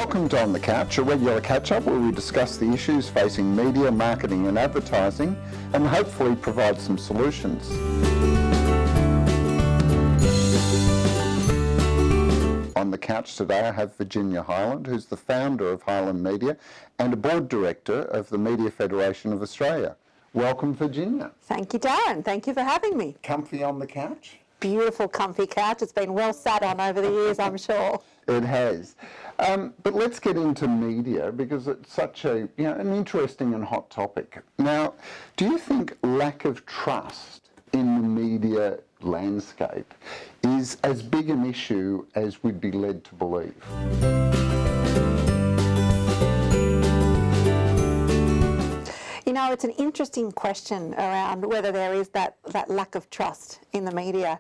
Welcome to On the Couch, a regular catch-up where we discuss the issues facing media, marketing and advertising and hopefully provide some solutions. On the couch today I have Virginia Hyland, who's the founder of Hyland Media and a board director of the Media Federation of Australia. Welcome, Virginia. Thank you, Darren. Thank you for having me. Comfy on the couch? Beautiful, comfy couch. It's been well sat on over the years, I'm sure. It has. But let's get into media because it's such a, an interesting and hot topic. Now, do you think lack of trust in the media landscape is as big an issue as we'd be led to believe? You know, it's an interesting question around whether there is that lack of trust in the media.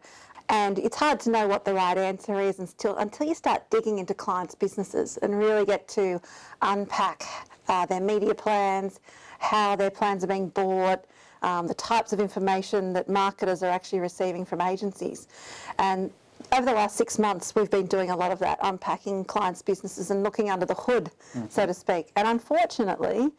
And it's hard to know what the right answer is until you start digging into clients' businesses and really get to unpack their media plans, how their plans are being bought, the types of information that marketers are actually receiving from agencies. And over the last 6 months, we've been doing a lot of that, unpacking clients' businesses and looking under the hood, so to speak. And unfortunately,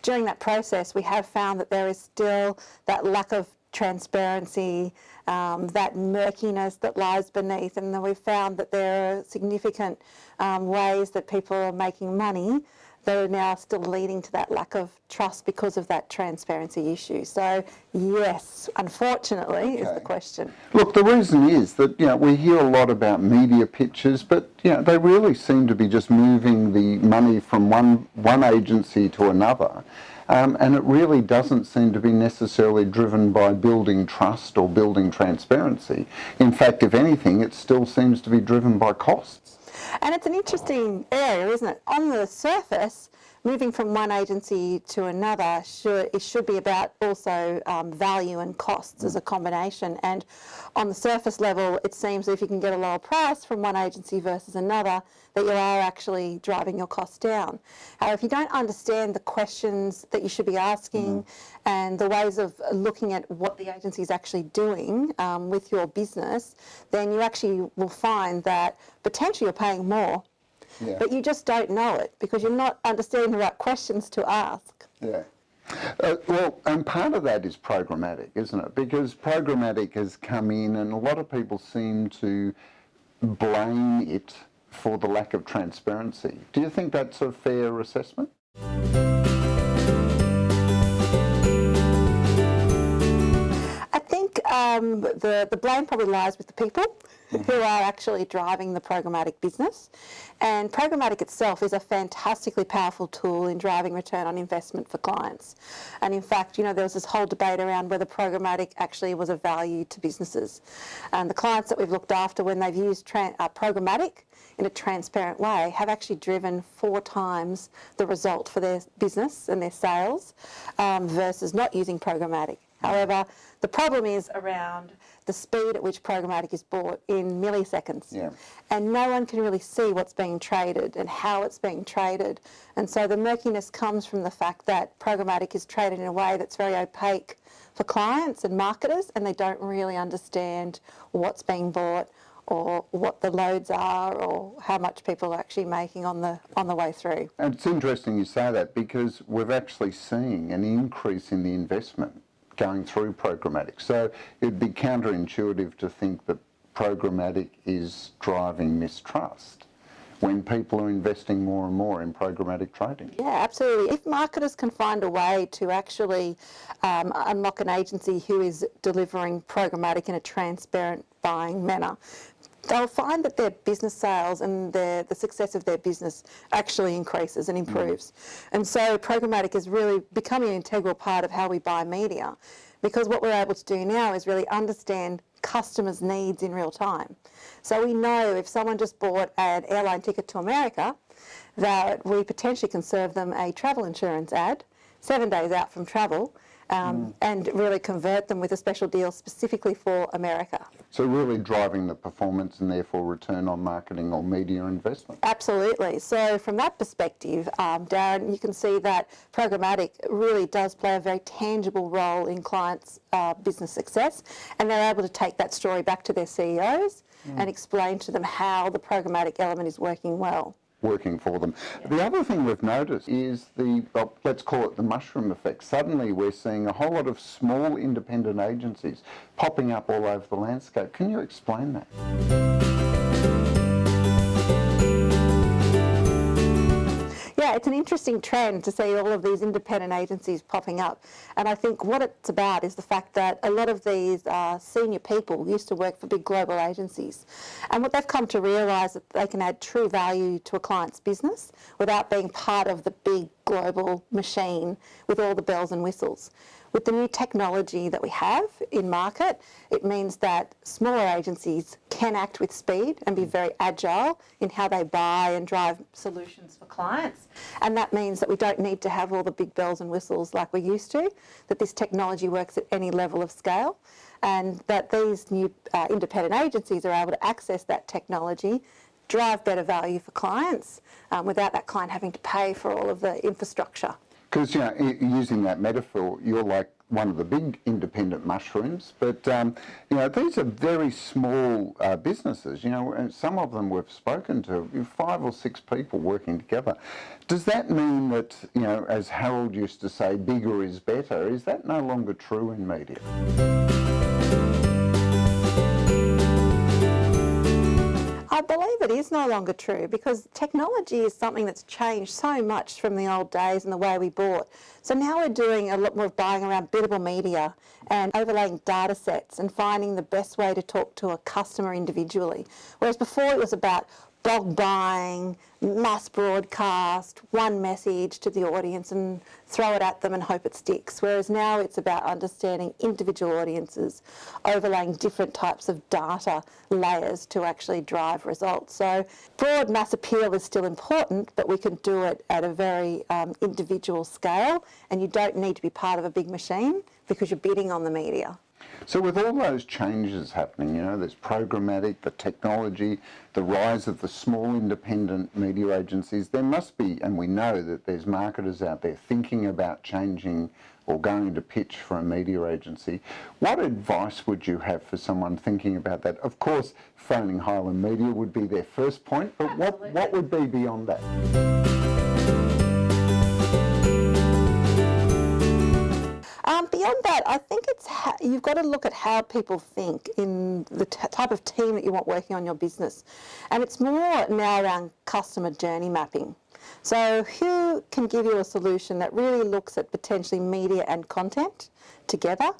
during that process, we have found that there is still that lack of transparency, that murkiness that lies beneath, and then we've found that there are significant ways that people are making money that are now still leading to that lack of trust because of that transparency issue. So yes, unfortunately, is the question. Look, the reason is that we hear a lot about media pitches, but they really seem to be just moving the money from one agency to another. And it really doesn't seem to be necessarily driven by building trust or building transparency. In fact, if anything, it still seems to be driven by costs. And it's an interesting area, isn't it? On the surface, moving from one agency to another should be about also value and costs as a combination. And on the surface level, it seems if you can get a lower price from one agency versus another, that you are actually driving your costs down. However, if you don't understand the questions that you should be asking and the ways of looking at what the agency is actually doing with your business, then you actually will find that potentially you're paying more. But you just don't know it because you're not understanding the right questions to ask. Yeah. Well, and part of that is programmatic, isn't it? Because programmatic has come in and a lot of people seem to blame it for the lack of transparency. Do you think that's a fair assessment? I think the blame probably lies with the people who are actually driving the programmatic business. And programmatic itself is a fantastically powerful tool in driving return on investment for clients. And in fact, there was this whole debate around whether programmatic actually was of value to businesses. And the clients that we've looked after when they've used programmatic in a transparent way have actually driven 4 times the result for their business and their sales versus not using programmatic. However, the problem is around the speed at which programmatic is bought in milliseconds. And no one can really see what's being traded and how it's being traded. And so the murkiness comes from the fact that programmatic is traded in a way that's very opaque for clients and marketers, and they don't really understand what's being bought or what the loads are or how much people are actually making on the way through. And it's interesting you say that because we're actually seeing an increase in the investment going through programmatic. So it'd be counterintuitive to think that programmatic is driving mistrust when people are investing more and more in programmatic trading. Yeah, absolutely. If marketers can find a way to actually unlock an agency who is delivering programmatic in a transparent buying manner, they'll find that their business sales and the success of their business actually increases and improves. And so programmatic is really becoming an integral part of how we buy media, because what we're able to do now is really understand customers' needs in real time. So we know if someone just bought an airline ticket to America, that we potentially can serve them a travel insurance ad 7 days out from travel, and really convert them with a special deal specifically for America. So really driving the performance and therefore return on marketing or media investment. Absolutely. So from that perspective, Darren, you can see that programmatic really does play a very tangible role in clients' business success, and they're able to take that story back to their CEOs and explain to them how the programmatic element is working well. working for them. The other thing we've noticed is well, let's call it the mushroom effect. Suddenly we're seeing a whole lot of small independent agencies popping up all over the landscape. Can you explain that? Yeah, it's an interesting trend to see all of these independent agencies popping up. And I think what it's about is the fact that a lot of these senior people used to work for big global agencies. And what they've come to realise that they can add true value to a client's business without being part of the big global machine with all the bells and whistles. With the new technology that we have in market, it means that smaller agencies can act with speed and be very agile in how they buy and drive solutions for clients. And that means that we don't need to have all the big bells and whistles like we used to, that this technology works at any level of scale, and that these new independent agencies are able to access that technology, drive better value for clients without that client having to pay for all of the infrastructure. Because, you know, using that metaphor, you're like one of the big independent mushrooms, but, you know, these are very small businesses, you know, and some of them we've spoken to, 5 or 6 people working together. Does that mean that, you know, as Harold used to say, bigger is better? Is that no longer true in media? I believe it is no longer true because technology is something that's changed so much from the old days and the way we bought. So now we're doing a lot more buying around biddable media and overlaying data sets and finding the best way to talk to a customer individually. Whereas before it was about bulk buying, mass broadcast, one message to the audience and throw it at them and hope it sticks. Whereas now it's about understanding individual audiences, overlaying different types of data layers to actually drive results. So broad mass appeal is still important, but we can do it at a very individual scale, and you don't need to be part of a big machine because you're bidding on the media. So with all those changes happening, you know, there's programmatic, the technology, the rise of the small independent media agencies, there must be, and we know that there's marketers out there thinking about changing or going to pitch for a media agency. What advice would you have for someone thinking about that? Of course, phoning Hyland Media would be their first point, but what would be beyond that? Beyond that, I think it's you've got to look at how people think in the type of team that you want working on your business. And it's more now around customer journey mapping. So who can give you a solution that really looks at potentially media and content together?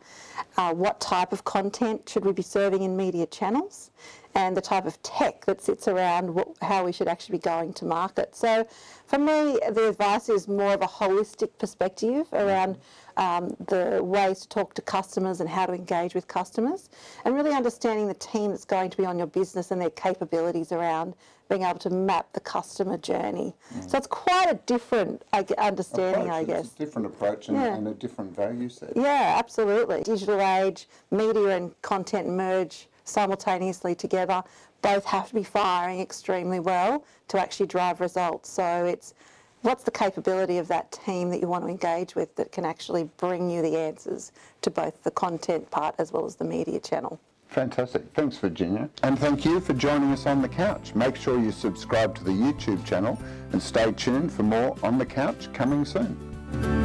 What type of content should we be serving in media channels? And the type of tech that sits around how we should actually be going to market. So for me, the advice is more of a holistic perspective around the ways to talk to customers and how to engage with customers, and really understanding the team that's going to be on your business and their capabilities around being able to map the customer journey. So it's quite a different understanding, I guess. It's a different approach and a different value set. Yeah, absolutely. Digital age, media and content merge simultaneously together. Both have to be firing extremely well to actually drive results. So it's what's the capability of that team that you want to engage with that can actually bring you the answers to both the content part as well as the media channel. Fantastic. Thanks, Virginia. And thank you for joining us on The Couch. Make sure you subscribe to the YouTube channel and stay tuned for more On The Couch coming soon.